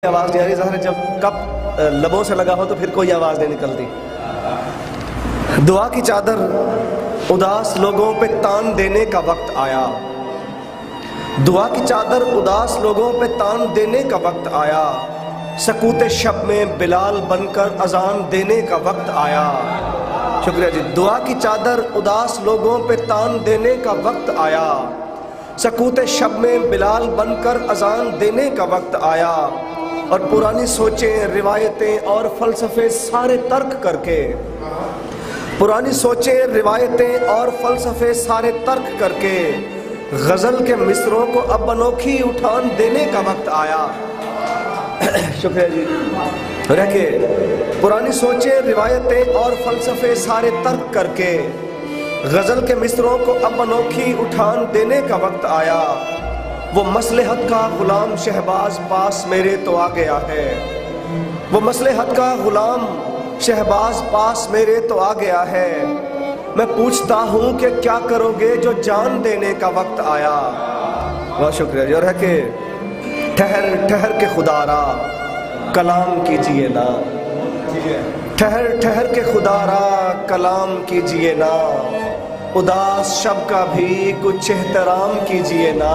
آواز نہیں آ رہی، ظاہر ہے جب کپ لبوں سے لگا ہو تو پھر کوئی آواز نہیں نکلتی۔ دعا کی چادر اداس لوگوں پہ تان دینے کا وقت آیا، دعا کی چادر اداس لوگوں پہ تان دینے کا وقت آیا، سکوت شب میں بلال بن کر اذان دینے کا وقت آیا۔ شکریہ جی۔ دعا کی چادر اداس لوگوں پہ تان دینے کا وقت آیا، سکوت شب میں بلال بن کر اذان دینے کا وقت آیا، اور پرانی سوچیں روایتیں اور فلسفے سارے ترک کر کے، پرانی سوچیں روایتیں اور فلسفے سارے ترک کر کے غزل کے مصروں کو اب انوکھی اٹھان دینے کا وقت آیا۔ شکریہ جی۔ رکھے پرانی سوچیں روایتیں اور فلسفے سارے ترک کر کے غزل کے مصروں کو اب انوکھی اٹھان دینے کا وقت آیا۔ وہ مصلحت کا غلام شہباز پاس میرے تو آ گیا ہے، وہ مصلحت کا غلام شہباز پاس میرے تو آ گیا ہے، میں پوچھتا ہوں کہ کیا کرو گے جو جان دینے کا وقت آیا۔ بہت شکریہ جی۔ اور ہے کہ ٹھہر ٹھہر کے خدا را کلام کیجئے نا، ٹھہر ٹھہر کے خدا را کلام کیجئے نا، اداس شب کا بھی کچھ احترام کیجئے نا۔